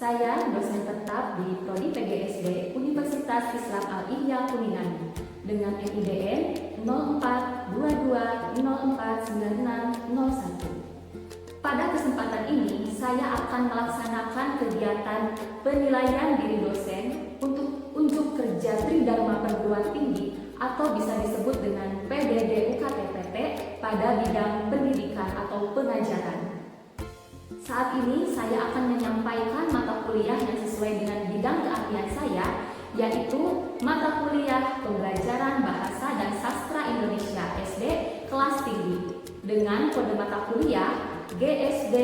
Saya dosen tetap di Prodi PGSD Universitas Islam Al-Ihya Kuningan dengan NIDN 0422049601. Pada kesempatan ini, saya akan melaksanakan kegiatan penilaian diri dosen untuk unjuk kerja Tridharma Perguruan Tinggi atau bisa disebut dengan PDD UKT-PT pada bidang pendidikan atau pengajaran. Saat ini saya akan menyampaikan mata kuliah yang sesuai dengan bidang keahlian saya, yaitu mata kuliah Pembelajaran Bahasa dan Sastra Indonesia SD kelas tinggi dengan kode mata kuliah GSD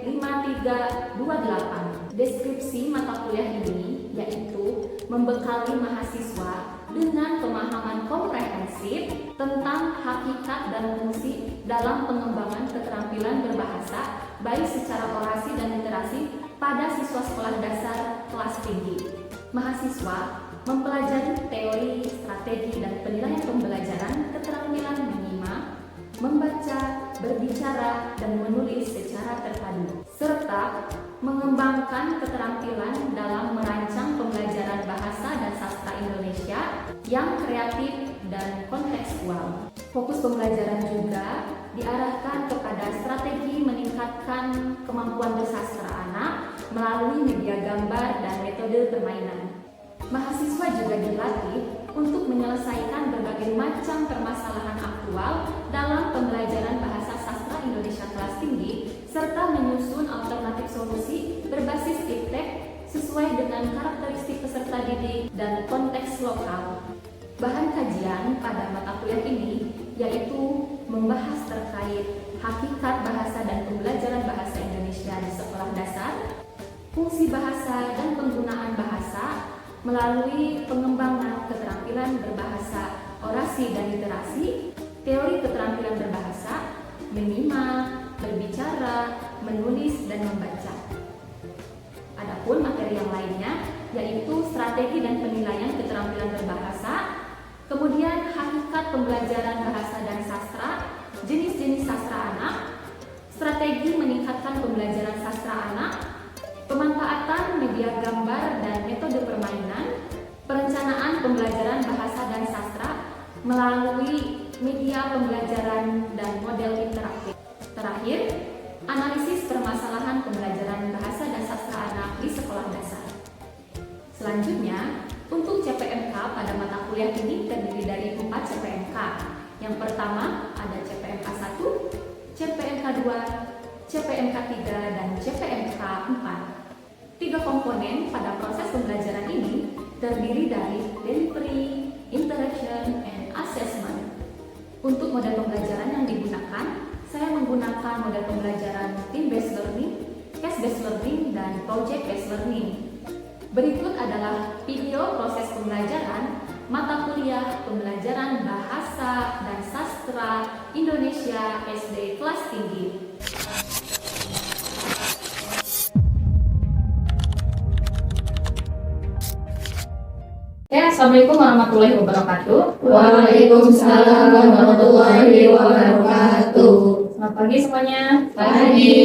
5328. Deskripsi mata kuliah ini yaitu membekali mahasiswa dengan pemahaman komprehensif tentang hakikat dan fungsi dalam pengembangan keterampilan berbahasa baik secara orasi dan literasi pada siswa sekolah dasar kelas tinggi. Mahasiswa mempelajari teori, strategi, dan penilaian pembelajaran keterampilan menyimak, membaca, berbicara, dan menulis secara terpadu, serta mengembangkan keterampilan dalam merancang pembelajaran bahasa dan sastra Indonesia yang kreatif dan kontekstual. Fokus pembelajaran juga diarahkan kepada strategi meningkatkan kemampuan bersastra anak melalui media gambar dan metode permainan. Mahasiswa juga dilatih untuk menyelesaikan berbagai macam permasalahan aktual dalam pembelajaran bahasa sastra Indonesia kelas tinggi serta menyusun alternatif solusi berbasis iptek sesuai dengan karakteristik peserta didik dan konteks lokal. Bahan kajian pada mata kuliah ini yaitu membahas terkait hakikat bahasa dan pembelajaran bahasa Indonesia di sekolah dasar, fungsi bahasa dan penggunaan bahasa melalui pengembangan keterampilan berbahasa, orasi dan literasi, teori keterampilan berbahasa, menyimak, berbicara, menulis dan membaca. Adapun materi yang lainnya yaitu strategi dan penilaian keterampilan berbahasa, kemudian hakikat pembelajaran bahasa dan sastra, jenis-jenis sastra anak, strategi meningkatkan pembelajaran sastra anak, pemanfaatan media gambar dan metode permainan, perencanaan pembelajaran bahasa dan sastra melalui media pembelajaran dan model interaktif. Terakhir, analisis permasalahan pembelajaran bahasa dan sastra anak di sekolah dasar. Selanjutnya, untuk CPMK pada mata kuliah ini terdiri dari 4 CPMK. Yang pertama ada CPMK 1, CPMK 2, CPMK 3, dan CPMK 4. 3 komponen pada proses pembelajaran ini terdiri dari delivery, interaction, and assessment. Untuk model pembelajaran yang digunakan, saya menggunakan model pembelajaran team-based learning, case-based learning, dan project-based learning. Berikut adalah video proses pembelajaran mata kuliah Pembelajaran Bahasa dan Sastra Indonesia SD kelas tinggi. Assalamualaikum warahmatullahi wabarakatuh. Waalaikumsalam warahmatullahi wabarakatuh. Selamat pagi semuanya. Pagi.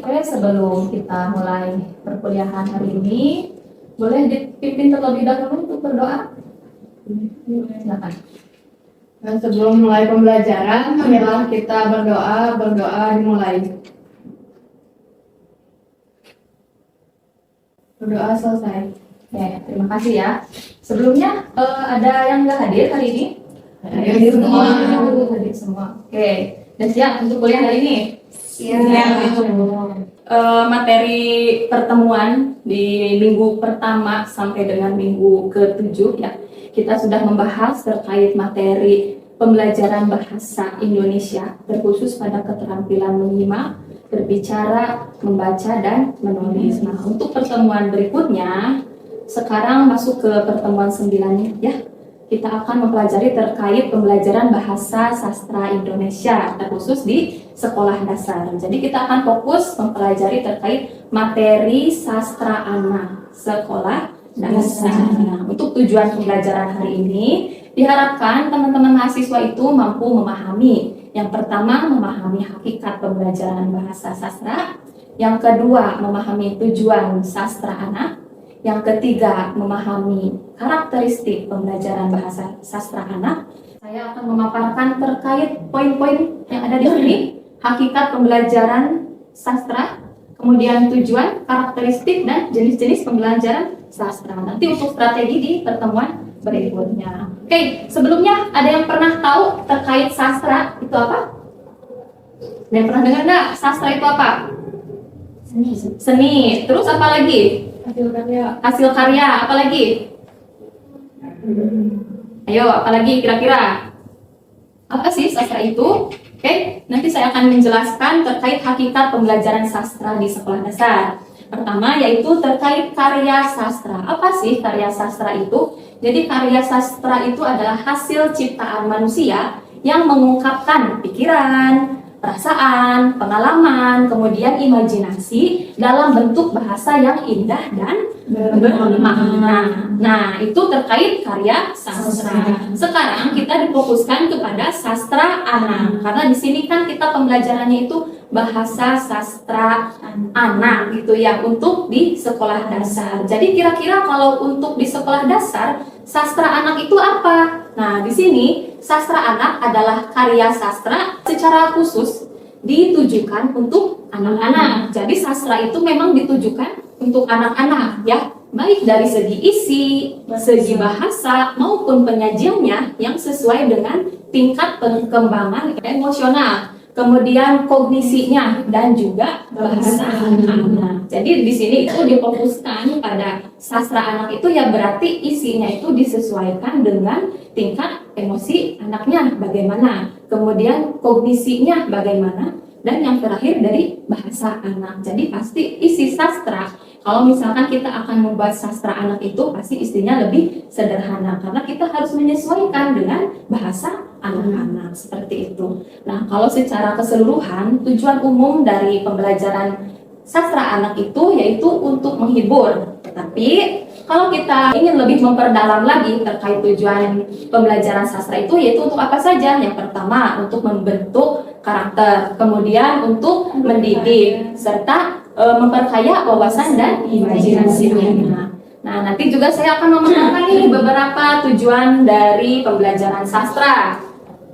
Oke, sebelum kita mulai perkuliahan hari ini, boleh dipimpin terlebih dahulu untuk berdoa? Silakan. Dan sebelum mulai pembelajaran, marilah kita berdoa dimulai. Berdoa selesai. Oke, terima kasih ya. Sebelumnya ada yang nggak hadir hari ini? Hadir semua. Hadir semua. Oke, dan siap untuk kuliah hari ini? Siap. Materi pertemuan di minggu pertama sampai dengan minggu ke-7 ya, kita sudah membahas terkait materi pembelajaran bahasa Indonesia terkhusus pada keterampilan menyimak, berbicara, membaca, dan menulis. Nah, untuk pertemuan berikutnya sekarang masuk ke pertemuan 9 ya. Kita akan mempelajari terkait pembelajaran bahasa sastra Indonesia terkhusus di sekolah dasar. Jadi kita akan fokus mempelajari terkait materi sastra anak sekolah dasar. Nah, untuk tujuan pembelajaran hari ini diharapkan teman-teman mahasiswa itu mampu memahami. Yang pertama, memahami hakikat pembelajaran bahasa sastra. Yang kedua, memahami tujuan sastra anak. Yang ketiga, memahami karakteristik pembelajaran bahasa sastra anak. Saya akan memaparkan terkait poin-poin yang ada di sini, hakikat pembelajaran sastra, kemudian tujuan, karakteristik, dan jenis-jenis pembelajaran sastra. Nanti untuk strategi di pertemuan berikutnya. Oke, sebelumnya ada yang pernah tahu terkait sastra itu apa? Ada yang pernah dengar nggak? Sastra itu apa? Seni. Terus apa lagi? Hasil karya. Hasil karya. Apa lagi? Ayo, apa lagi kira-kira? Apa sih sastra itu? Oke, nanti saya akan menjelaskan terkait hakikat pembelajaran sastra di sekolah dasar. Pertama yaitu terkait karya sastra. Apa sih karya sastra itu? Jadi karya sastra itu adalah hasil ciptaan manusia yang mengungkapkan pikiran, perasaan, pengalaman, kemudian imajinasi dalam bentuk bahasa yang indah dan bermakna. Nah, itu terkait karya sastra. Sekarang kita difokuskan kepada sastra anak, karena di sini kan kita pembelajarannya itu bahasa sastra anak gitu ya, untuk di sekolah dasar. Jadi kira-kira kalau untuk di sekolah dasar, sastra anak itu apa? Nah, di sini sastra anak adalah karya sastra secara khusus ditujukan untuk anak-anak. Jadi sastra itu memang ditujukan untuk anak-anak ya, baik dari segi isi, segi bahasa maupun penyajiannya yang sesuai dengan tingkat perkembangan emosional, kemudian kognisinya dan juga bahasa anak. Jadi di sini itu difokuskan pada sastra anak itu ya, berarti isinya itu disesuaikan dengan tingkat emosi anaknya bagaimana, kemudian kognisinya bagaimana, dan yang terakhir dari bahasa anak. Jadi pasti isi sastra, kalau misalkan kita akan membuat sastra anak itu pasti isinya lebih sederhana karena kita harus menyesuaikan dengan bahasa anak-anak seperti itu. Nah, kalau secara keseluruhan tujuan umum dari pembelajaran sastra anak itu yaitu untuk menghibur. Tetapi kalau kita ingin lebih memperdalam lagi terkait tujuan pembelajaran sastra itu yaitu untuk apa saja? Yang pertama untuk membentuk karakter, kemudian untuk mendidik serta memperkaya wawasan dan imajinasi anak. Nah, nanti juga saya akan memaparkan nih beberapa tujuan dari pembelajaran sastra.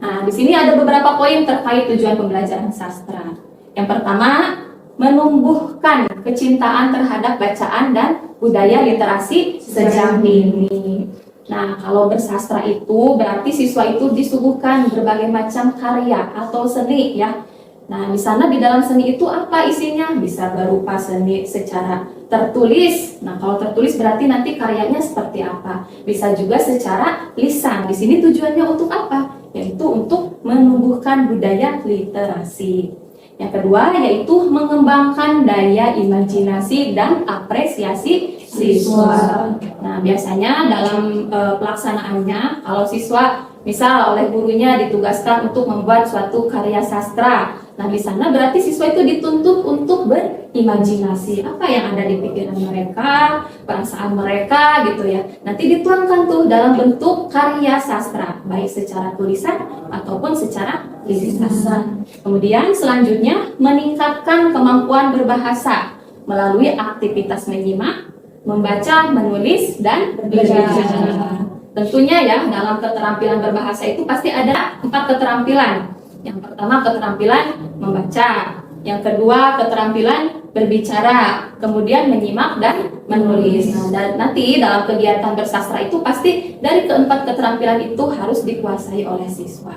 Nah, di sini ada beberapa poin terkait tujuan pembelajaran sastra. Yang pertama, menumbuhkan kecintaan terhadap bacaan dan budaya literasi sejak dini. Nah, kalau bersastra itu berarti siswa itu disuguhkan berbagai macam karya atau seni ya. Nah, di sana di dalam seni itu apa isinya? Bisa berupa seni secara tertulis. Nah, kalau tertulis berarti nanti karyanya seperti apa? Bisa juga secara lisan. Di sini tujuannya untuk apa? Yaitu untuk menumbuhkan budaya literasi. Yang kedua yaitu mengembangkan daya imajinasi dan apresiasi siswa. Nah, biasanya dalam pelaksanaannya kalau siswa misal oleh gurunya ditugaskan untuk membuat suatu karya sastra. Nah, di sana berarti siswa itu dituntut untuk berimajinasi apa yang ada di pikiran mereka, perasaan mereka gitu ya. Nanti dituangkan tuh dalam bentuk karya sastra, baik secara tulisan ataupun secara lisan. Kemudian selanjutnya meningkatkan kemampuan berbahasa melalui aktivitas menyimak, membaca, menulis, dan berbicara. Tentunya ya dalam keterampilan berbahasa itu pasti ada 4 keterampilan. Yang pertama keterampilan membaca, yang kedua keterampilan berbicara, kemudian menyimak dan menulis. Nah, dan nanti dalam kegiatan bersastra itu pasti dari keempat keterampilan itu harus dikuasai oleh siswa.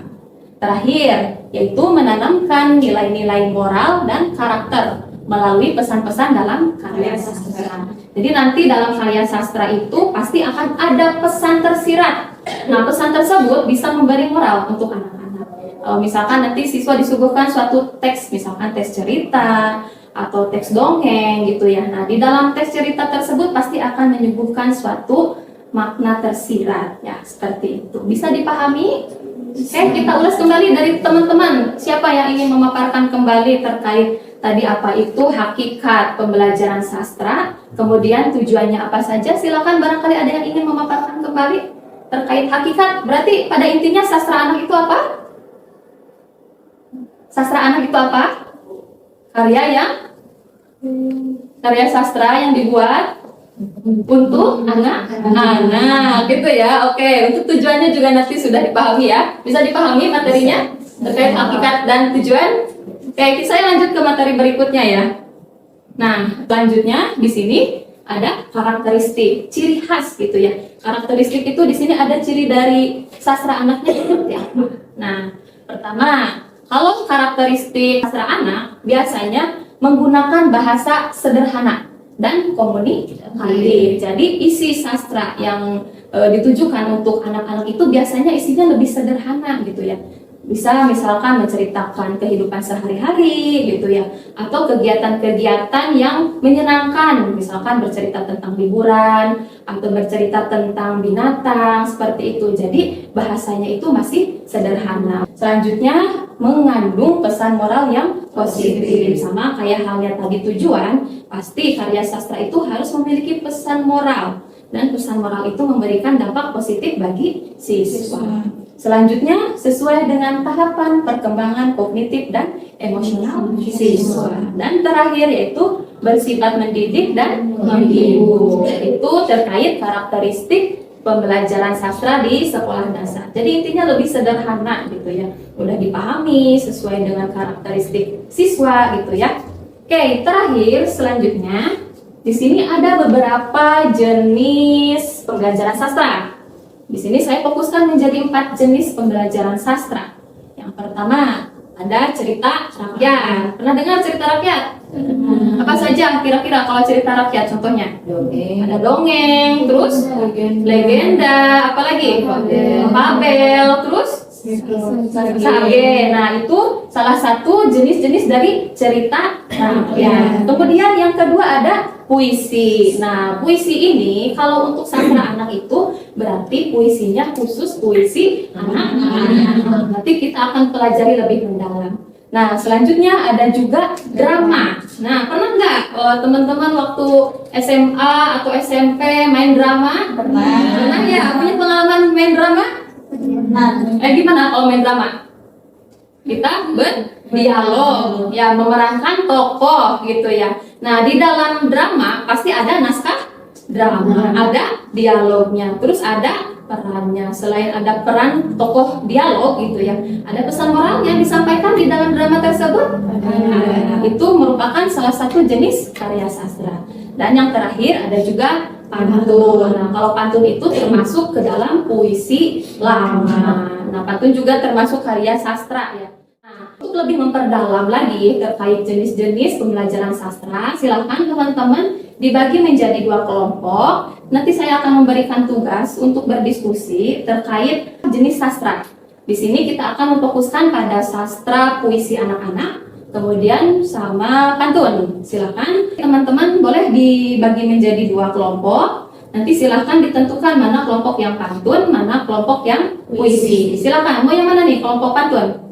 Terakhir yaitu menanamkan nilai-nilai moral dan karakter melalui pesan-pesan dalam karya sastra. Jadi nanti dalam karya sastra itu pasti akan ada pesan tersirat. Nah, pesan tersebut bisa memberi moral untuk anak-anak. Misalkan nanti siswa disuguhkan suatu teks, misalkan teks cerita atau teks dongeng gitu ya. Nah, di dalam teks cerita tersebut pasti akan menyuguhkan suatu makna tersirat ya, seperti itu. Bisa dipahami? Oke, kita ulas kembali dari teman-teman. Siapa yang ingin memaparkan kembali terkait tadi apa itu hakikat pembelajaran sastra, kemudian tujuannya apa saja? Silakan, barangkali ada yang ingin memaparkan kembali terkait hakikat. Berarti pada intinya sastra anak itu apa? Sastra anak itu apa? Karya yang Karya sastra yang dibuat untuk anak-anak gitu ya. Oke, untuk tujuannya juga nanti sudah dipahami ya. Bisa dipahami materinya terkait hakikat dan tujuan. Oke, saya lanjut ke materi berikutnya ya. Nah, selanjutnya di sini ada karakteristik, ciri khas gitu ya. Karakteristik itu di sini ada ciri dari sastra anaknya ya. Nah, pertama, kalau karakteristik sastra anak biasanya menggunakan bahasa sederhana dan komunikatif. Jadi isi sastra yang ditujukan untuk anak-anak itu biasanya isinya lebih sederhana gitu ya. Bisa misalkan menceritakan kehidupan sehari-hari gitu ya, atau kegiatan-kegiatan yang menyenangkan, misalkan bercerita tentang liburan atau bercerita tentang binatang seperti itu. Jadi bahasanya itu masih sederhana. Selanjutnya mengandung pesan moral yang positif, sama kayak halnya tadi tujuan. Pasti karya sastra itu harus memiliki pesan moral, dan pesan moral itu memberikan dampak positif bagi siswa. Selanjutnya, sesuai dengan tahapan perkembangan kognitif dan emosional siswa. Dan terakhir yaitu bersifat mendidik dan menghibur. Itu terkait karakteristik pembelajaran sastra di sekolah dasar. Jadi intinya lebih sederhana gitu ya. Mudah dipahami sesuai dengan karakteristik siswa gitu ya. Oke, terakhir selanjutnya di sini ada beberapa jenis pembelajaran sastra. Di sini saya fokuskan menjadi 4 jenis pembelajaran sastra. Yang pertama, ada cerita rakyat. Pernah dengar cerita rakyat? Apa saja kira-kira kalau cerita rakyat contohnya? Dongeng. Ada dongeng, terus legenda, apa lagi? Fabel, terus sage. Nah, itu salah satu jenis-jenis dari cerita rakyat. Kemudian yang kedua ada puisi. Nah, puisi ini kalau untuk sastra anak itu berarti puisinya khusus puisi anak-anak. Nanti kita akan pelajari lebih mendalam. Nah, selanjutnya ada juga drama. Nah, pernah nggak teman-teman waktu SMA atau SMP main drama? Pernah ya? Punya pengalaman main drama? Gimana kalau main drama? Kita berdialog, ya memerankan tokoh gitu ya. Nah, di dalam drama pasti ada naskah drama, ada dialognya, terus ada perannya. Selain ada peran tokoh dialog gitu ya, ada pesan moral yang disampaikan di dalam drama tersebut. Itu merupakan salah satu jenis karya sastra. Dan yang terakhir ada juga pantun. Nah, kalau pantun itu termasuk ke dalam puisi lama. Nah, pantun juga termasuk karya sastra ya. Nah, untuk lebih memperdalam lagi terkait jenis-jenis pembelajaran sastra, silakan teman-teman dibagi menjadi 2 kelompok. Nanti saya akan memberikan tugas untuk berdiskusi terkait jenis sastra. Di sini kita akan memfokuskan pada sastra puisi anak-anak, kemudian sama pantun. Silakan teman-teman boleh dibagi menjadi 2 kelompok. Nanti silakan ditentukan mana kelompok yang pantun, mana kelompok yang puisi. Silakan, mau yang mana nih kelompok pantun?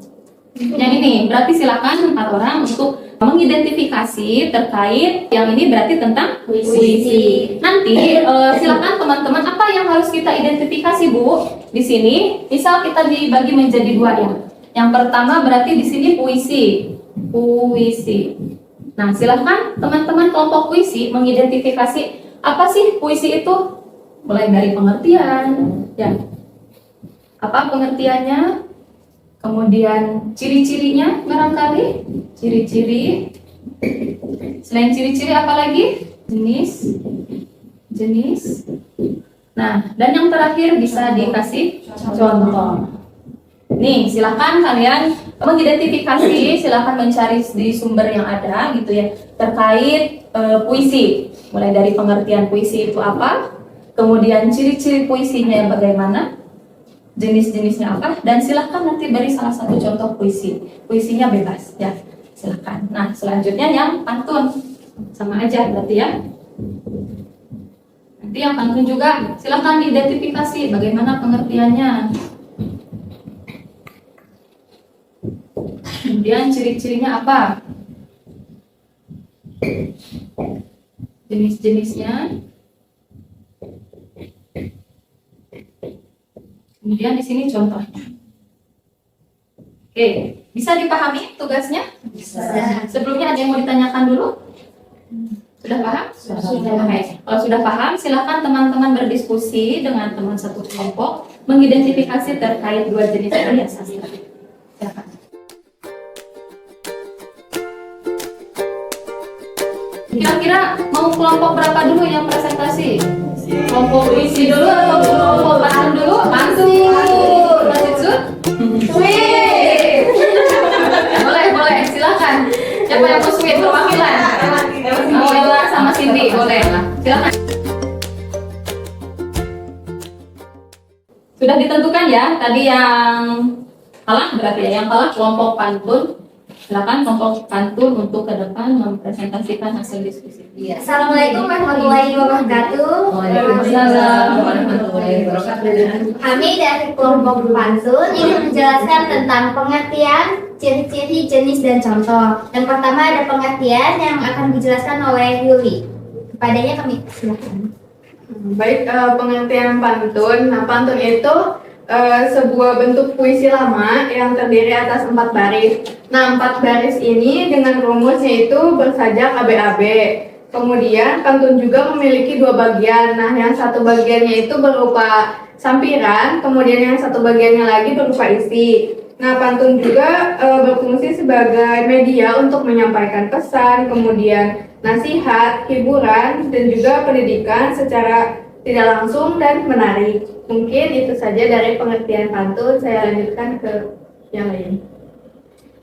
Yang ini, berarti silakan 4 orang untuk mengidentifikasi terkait yang ini berarti tentang puisi. Nanti silakan teman-teman apa yang harus kita identifikasi Bu di sini. Misal kita dibagi menjadi 2 ya. Yang pertama berarti di sini puisi. Nah, silakan teman-teman kelompok puisi mengidentifikasi apa sih puisi itu? Mulai dari pengertian, ya. Apa pengertiannya? Kemudian ciri-cirinya barangkali, ciri-ciri. Selain ciri-ciri apa lagi? Jenis. Nah, dan yang terakhir bisa dikasih contoh. Nih, silakan kalian mengidentifikasi, silakan mencari di sumber yang ada gitu ya terkait puisi. Mulai dari pengertian puisi itu apa, kemudian ciri-ciri puisinya yang bagaimana, jenis-jenisnya apa, dan silahkan nanti beri salah satu contoh puisi. Puisinya bebas ya, silahkan. Nah, selanjutnya yang pantun, sama aja berarti ya. Nanti yang pantun juga silahkan diidentifikasi bagaimana pengertiannya, kemudian ciri-cirinya apa, jenis-jenisnya. Kemudian di sini contohnya. Oke, bisa dipahami tugasnya? Bisa. Sebelumnya ada yang mau ditanyakan dulu? Sudah paham? Sudah. Oke. Kalau sudah paham, silakan teman-teman berdiskusi dengan teman satu kelompok mengidentifikasi terkait dua jenis karya sastra. Silakan. Kira-kira mau kelompok berapa dulu yang presentasi? Kelompok puisi dulu atau kelompok pantun dulu? Pantun. Masih Sud? Sweet. Boleh, silakan. Siapa yang mau sweet perwakilan? Ella sama Cindy, boleh. Silakan. Sudah ditentukan ya, tadi yang kalah berarti ya, yang kalah kelompok pantun. Silakan kelompok pantun untuk ke depan mempresentasikan hasil diskusi. Iya. Assalamualaikum warahmatullahi wabarakatuh. Waalaikumsalam warahmatullahi wabarakatuh. Kami dari kelompok pantun ingin menjelaskan tentang pengertian, ciri-ciri, jenis, dan contoh. Yang pertama ada pengertian yang akan dijelaskan oleh Yuli. Kepadanya kami silakan. Baik, pengertian pantun. Nah, pantun itu sebuah bentuk puisi lama yang terdiri atas 4 baris. Nah, 4 baris ini dengan rumusnya itu bersajak AB-AB. Kemudian pantun juga memiliki 2 bagian. Nah, yang satu bagiannya itu berupa sampiran, kemudian yang satu bagiannya lagi berupa isi. Nah, pantun juga berfungsi sebagai media untuk menyampaikan pesan, kemudian nasihat, hiburan, dan juga pendidikan secara tidak langsung dan menarik. Mungkin itu saja dari pengertian pantun. Saya lanjutkan ke yang lain.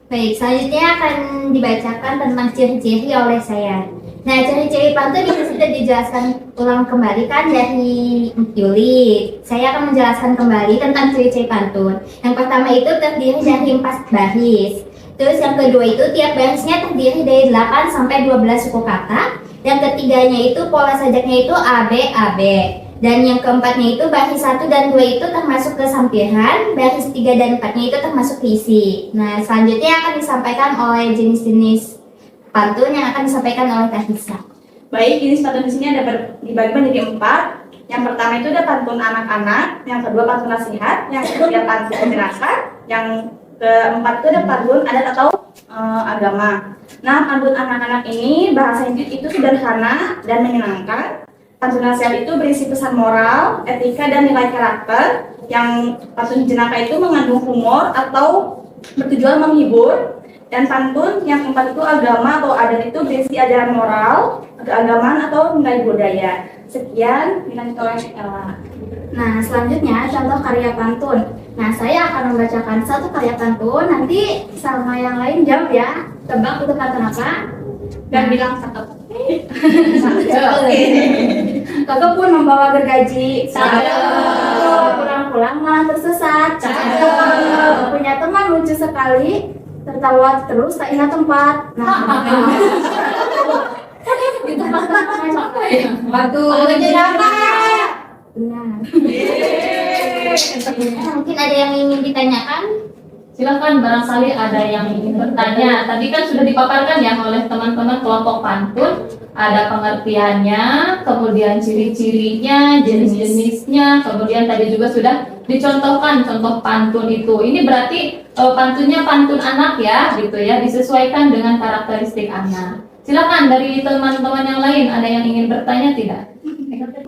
Baik, selanjutnya akan dibacakan tentang ciri-ciri oleh saya. Nah, ciri-ciri pantun itu sudah dijelaskan ulang kembali kan dari Yuli. Saya akan menjelaskan kembali tentang ciri-ciri pantun. Yang pertama itu terdiri dari 4 baris. Terus yang kedua itu tiap barisnya terdiri dari 8 sampai 12 suku kata. Yang ketiganya itu pola sajaknya itu AB. Dan yang keempatnya itu baris 1 dan 2 itu termasuk ke sampiran, baris 3 dan 4-nya itu termasuk ke isi. Nah, selanjutnya akan disampaikan oleh jenis-jenis pantun yang akan disampaikan oleh Kak Hisa. Baik, jenis pantun di sini dibagi menjadi 4. Yang pertama itu ada pantun anak-anak, yang kedua pantun nasihat, yang ketiga pantun penjelasan, yang keempat itu ada pantun adat atau agama. Nah, pantun anak-anak ini bahasanya itu sederhana dan menyenangkan. Pantun nasihat itu berisi pesan moral, etika, dan nilai karakter. Yang pantun jenaka itu mengandung humor atau bertujuan menghibur. Dan pantun yang keempat itu agama atau adat itu berisi ajaran moral, keagamaan atau nilai budaya. Sekian, dilanjut oleh Ella. Nah, selanjutnya contoh karya pantun. Nah, saya akan membacakan satu karya pantun, nanti sama yang lain jawab ya. Tebak itu pantun apa? Dan bilang cakep. Kakak pun membawa gergaji. Cakep. Pulang-pulang malah tersesat. Cakep. Punya teman lucu sekali, tertawa terus tak ingat tempat. Nah, Itu pantun namanya apa ya? pantun jenaka. Benar. Mungkin ada yang ingin ditanyakan? Silakan, barangkali ada yang ingin bertanya. Tadi kan sudah dipaparkan ya oleh teman-teman kelompok pantun. Ada pengertiannya, kemudian ciri-cirinya, jenis-jenisnya, kemudian tadi juga sudah dicontohkan contoh pantun itu. Ini berarti pantunnya pantun anak ya, gitu ya, disesuaikan dengan karakteristik anak. Silakan dari teman-teman yang lain, ada yang ingin bertanya tidak?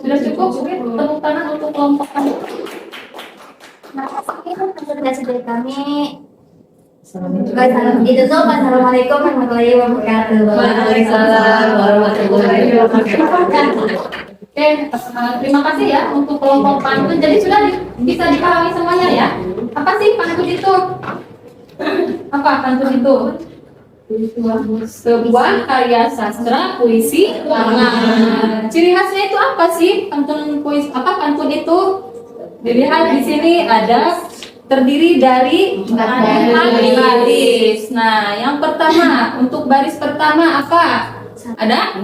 Sudah cukup, mungkin tepuk tangan untuk kelompok pantun. Nah, ini presentasi dari kami. Ditutup. Assalamualaikum warahmatullahi wabarakatuh. Waalaikumsalam warahmatullahi wabarakatuh. Oke, terima kasih ya untuk kelompok pantun. Jadi sudah bisa dipahami semuanya ya. Apa sih pantun itu? Apa pantun itu? Sebuah karya sastra puisi lama. Ciri khasnya itu apa sih pantun puisi? Apa pantun itu? Dilihat di sini ada terdiri dari 4 baris. Nah, yang pertama untuk baris pertama apa? Ada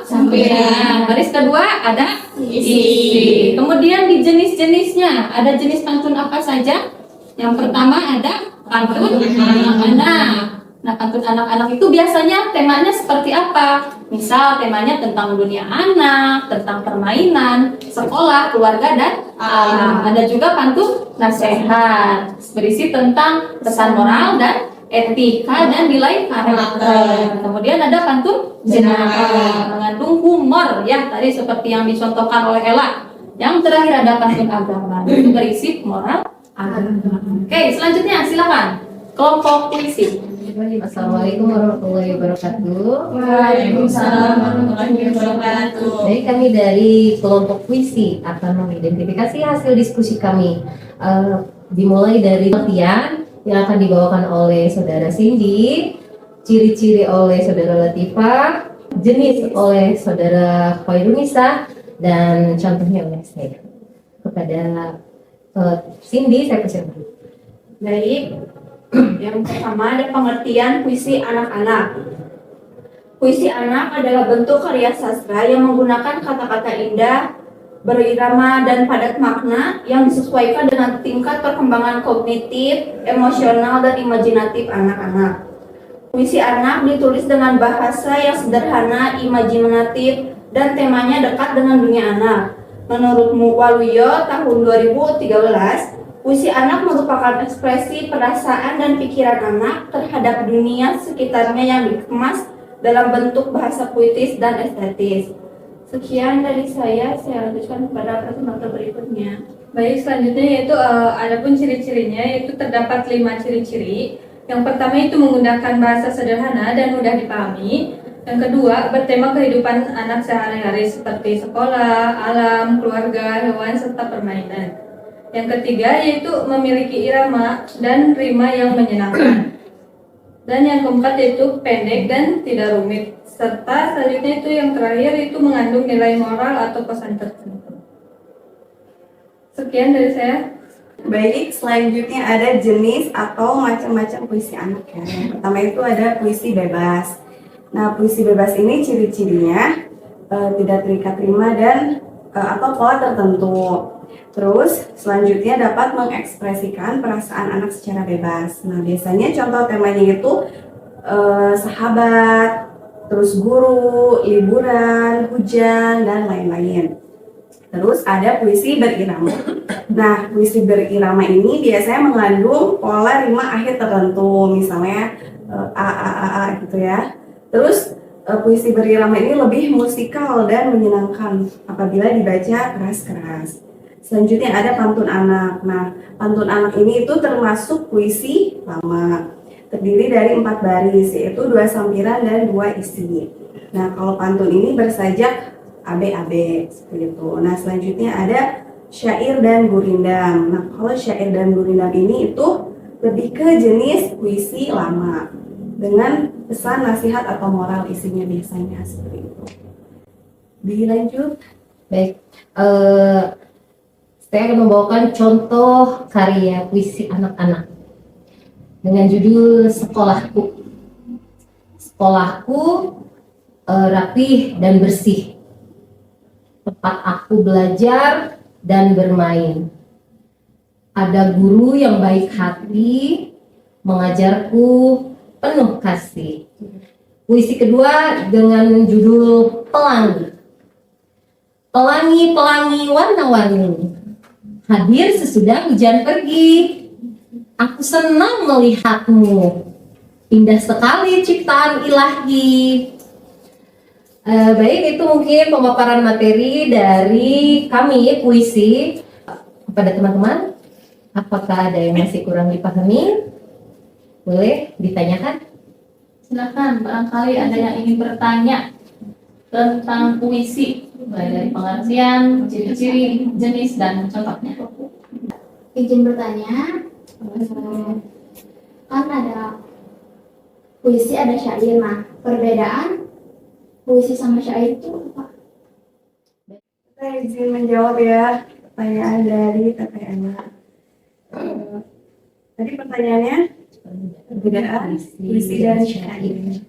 sampiran. Baris kedua ada isi. Kemudian di jenis-jenisnya ada jenis pantun apa saja? Yang pertama ada pantun anak-anak. Nah, pantun anak-anak itu biasanya temanya seperti apa? Misal temanya tentang dunia anak, tentang permainan, sekolah, keluarga, dan alam. Ada juga pantun nasihat, berisi tentang pesan moral dan etika dan nilai karakter. Kemudian ada pantun jenaka, mengandung humor ya, tadi seperti yang dicontohkan oleh Ella. Yang terakhir ada pantun agama, itu berisi moral agama. Oke, selanjutnya silakan kelompok puisi. Assalamualaikum warahmatullahi wabarakatuh. Waalaikumsalam warahmatullahi wabarakatuh. Jadi kami dari kelompok puisi akan mengidentifikasi hasil diskusi kami. Dimulai dari pengertian yang akan dibawakan oleh saudara Cindy, ciri-ciri oleh saudara Latifah, jenis oleh saudara Khairunisa, dan contohnya oleh saya. Kepada Cindy, saya persilakan. Baik, yang pertama ada pengertian puisi anak-anak. Puisi anak adalah bentuk karya sastra yang menggunakan kata-kata indah, berirama dan padat makna yang disesuaikan dengan tingkat perkembangan kognitif, emosional, dan imajinatif anak-anak. Puisi anak ditulis dengan bahasa yang sederhana, imajinatif, dan temanya dekat dengan dunia anak. Menurut Waluyo tahun 2013, puisi anak merupakan ekspresi perasaan dan pikiran anak terhadap dunia sekitarnya yang dikemas dalam bentuk bahasa puitis dan estetis. Sekian dari saya lanjutkan kepada presentator berikutnya. Baik, selanjutnya yaitu adapun ciri-cirinya, yaitu terdapat 5 ciri-ciri. Yang pertama itu menggunakan bahasa sederhana dan mudah dipahami. Yang kedua, bertema kehidupan anak sehari-hari seperti sekolah, alam, keluarga, hewan, serta permainan. Yang ketiga yaitu memiliki irama dan rima yang menyenangkan. Dan yang keempat yaitu pendek dan tidak rumit. Serta selanjutnya itu yang terakhir itu mengandung nilai moral atau pesan tertentu. Sekian dari saya. Baik, selanjutnya ada jenis atau macam-macam puisi anak ya. Yang pertama itu ada puisi bebas. Nah, puisi bebas ini ciri-cirinya tidak terikat rima dan atau pola tertentu. Terus selanjutnya dapat mengekspresikan perasaan anak secara bebas. Nah, biasanya contoh temanya itu sahabat, terus guru, liburan, hujan, dan lain-lain. Terus ada puisi berirama. Nah, puisi berirama ini biasanya mengandung pola rima akhir tertentu, misalnya a gitu ya. Terus puisi berirama ini lebih musikal dan menyenangkan apabila dibaca keras-keras. Selanjutnya ada pantun anak. Nah, pantun anak ini itu termasuk puisi lama. Terdiri dari 4 baris, yaitu 2 sampiran dan 2 isi. Nah, kalau pantun ini bersajak AB seperti itu. Nah, selanjutnya ada syair dan gurindam. Nah, kalau syair dan gurindam ini itu lebih ke jenis puisi lama dengan pesan, nasihat, atau moral isinya biasanya seperti itu. Dilanjut. Baik, saya akan membawakan contoh karya puisi anak-anak dengan judul Sekolahku. Sekolahku rapih dan bersih, tempat aku belajar dan bermain. Ada guru yang baik hati, mengajarku penuh kasih. Puisi kedua dengan judul Pelangi. Pelangi-pelangi warna-warni, hadir sesudah hujan pergi. Aku senang melihatmu, indah sekali ciptaan ilahi. Baik, itu mungkin pemaparan materi dari kami puisi. Kepada teman-teman, apakah ada yang masih kurang dipahami? Boleh ditanyakan? Silakan, barangkali ada yang ingin bertanya tentang puisi, mulai dari pengertian, ciri-ciri, jenis, dan contohnya. Izin bertanya, kan ada puisi, ada syair. Nah, perbedaan puisi sama syair itu apa? Saya izin menjawab ya pertanyaan dari TTN. Tadi pertanyaannya perbedaan puisi dan syair.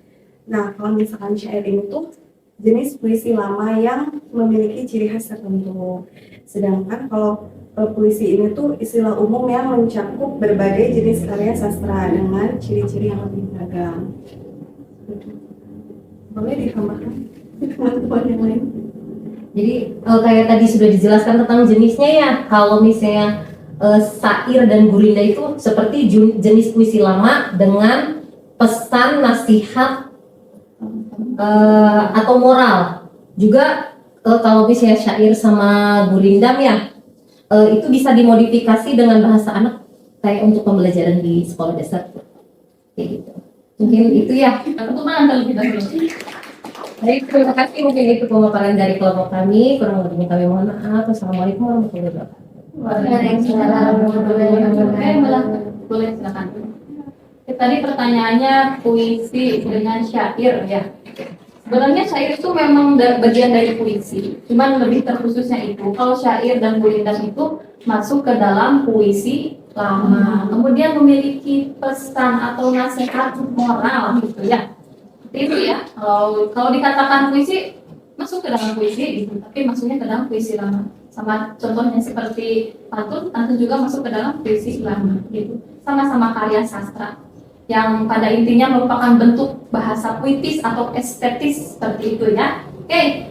Nah, kalau misalkan syair ini tuh jenis puisi lama yang memiliki ciri khas tertentu. Sedangkan kalau puisi ini tuh istilah umum yang mencakup berbagai jenis karya sastra dengan ciri-ciri yang lebih beragam. Boleh ditambahkan teman-teman yang lain? Jadi kayak tadi sudah dijelaskan tentang jenisnya ya. Kalau misalnya syair dan gurinda itu seperti jenis puisi lama dengan pesan nasihat atau moral. Juga kalau misalnya syair sama gurindam ya itu bisa dimodifikasi dengan bahasa anak kayak untuk pembelajaran di sekolah dasar kayak gitu. Mungkin itu ya. Untuk mana terlebih dahulu? Baik, terima kasih. Mungkin itu pemaparan dari kelompok kami. Kurang lebihnya kami mohon maaf. Wassalamualaikum warahmatullahi wabarakatuh. Boleh silakan. Tadi pertanyaannya puisi dengan syair ya. Sebenarnya syair itu memang bagian dari puisi, cuman lebih terkhususnya itu. Kalau syair dan gurindam itu masuk ke dalam puisi lama, kemudian memiliki pesan atau nasihat moral gitu ya. Seperti itu ya. Kalau dikatakan puisi masuk ke dalam puisi gitu, tapi masuknya ke dalam puisi lama. Sama contohnya seperti pantun juga masuk ke dalam puisi lama gitu. Sama-sama karya sastra yang pada intinya merupakan bentuk bahasa puitis atau estetis seperti itu ya. Oke,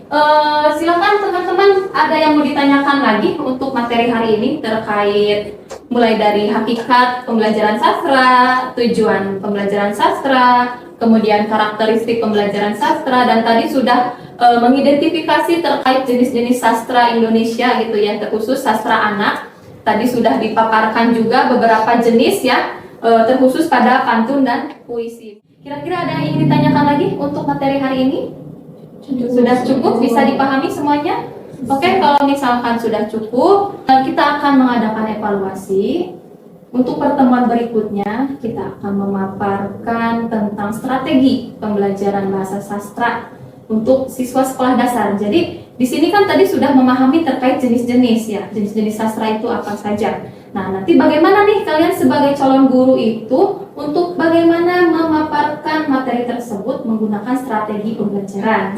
silakan teman-teman, ada yang mau ditanyakan lagi untuk materi hari ini terkait mulai dari hakikat pembelajaran sastra, tujuan pembelajaran sastra, kemudian karakteristik pembelajaran sastra, dan tadi sudah mengidentifikasi terkait jenis-jenis sastra Indonesia gitu ya, terkhusus sastra anak. Tadi sudah dipaparkan juga beberapa jenis ya, terkhusus pada pantun dan puisi. Kira-kira ada yang ingin ditanyakan lagi untuk materi hari ini? Sudah cukup? Bisa dipahami semuanya? Oke, kalau misalkan sudah cukup, kita akan mengadakan evaluasi. Untuk pertemuan berikutnya, kita akan memaparkan tentang strategi pembelajaran bahasa sastra untuk siswa sekolah dasar. Jadi, di sini kan tadi sudah memahami terkait jenis-jenis ya, jenis-jenis sastra itu apa saja. Nah, nanti bagaimana nih kalian sebagai calon guru itu untuk bagaimana memaparkan materi tersebut menggunakan strategi pembelajaran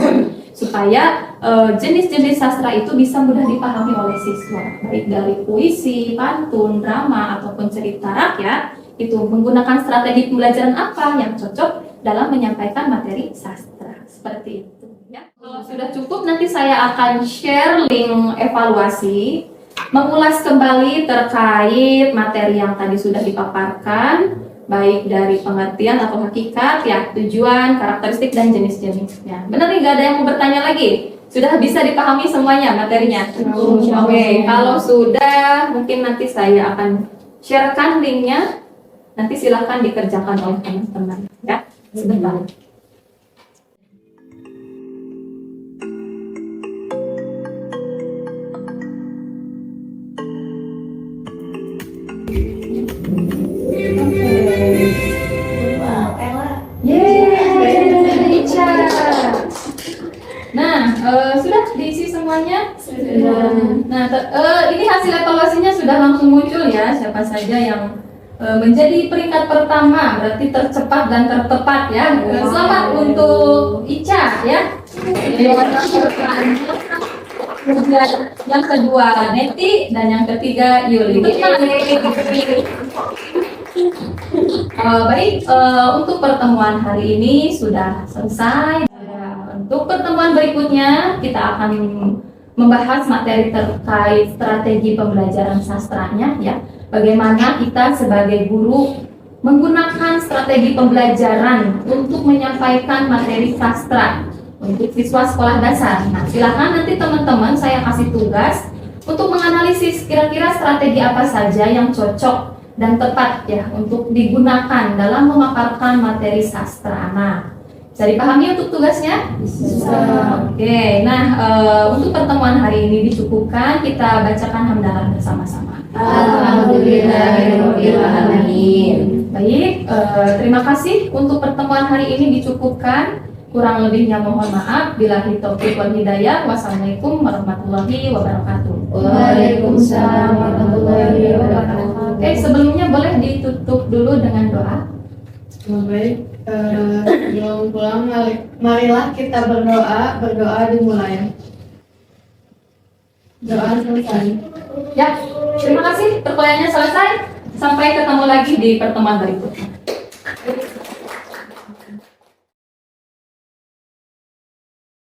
supaya jenis-jenis sastra itu bisa mudah dipahami oleh siswa, baik dari puisi, pantun, drama ataupun cerita rakyat. Itu menggunakan strategi pembelajaran apa yang cocok dalam menyampaikan materi sastra. Seperti itu ya. Kalau sudah cukup, nanti saya akan share link evaluasi, mengulas kembali terkait materi yang tadi sudah dipaparkan, baik dari pengertian atau hakikat ya, tujuan, karakteristik, dan jenis-jenisnya. Benar nih, nggak ada yang mau bertanya lagi? Sudah bisa dipahami semuanya materinya? Oke, kalau sudah, mungkin nanti saya akan sharekan linknya. Nanti silahkan dikerjakan oleh teman-teman ya. Sebentar. Sudah diisi semuanya? Sudah. Nah, ini hasil evaluasinya sudah langsung muncul ya. Siapa saja yang menjadi peringkat pertama, berarti tercepat dan tertepat ya. Selamat untuk Ica ya. Yang kedua Neti dan yang ketiga Yuli. Baik, untuk pertemuan hari ini sudah selesai. Untuk pertemuan berikutnya kita akan membahas materi terkait strategi pembelajaran sastranya ya. Bagaimana kita sebagai guru menggunakan strategi pembelajaran untuk menyampaikan materi sastra untuk siswa sekolah dasar. Nah, silakan nanti teman-teman saya kasih tugas untuk menganalisis kira-kira strategi apa saja yang cocok dan tepat ya untuk digunakan dalam memaparkan materi sastra anak. Bisa dipahami untuk tugasnya? Bisa. Oke, nah untuk pertemuan hari ini dicukupkan, kita bacakan hamdalah bersama-sama. Alhamdulillahirrahmanirrahim. Baik, terima kasih untuk pertemuan hari ini dicukupkan. Kurang lebihnya mohon maaf. Billahi taufiq wal hidayah. Wassalamualaikum warahmatullahi wabarakatuh. Waalaikumsalam warahmatullahi wabarakatuh. Oke, sebelumnya boleh ditutup dulu dengan doa. Baik, sebelum pulang, marilah kita berdoa dimulai. Doa selesai. Ya, terima kasih. Perkuliahannya selesai. Sampai ketemu lagi di pertemuan berikutnya.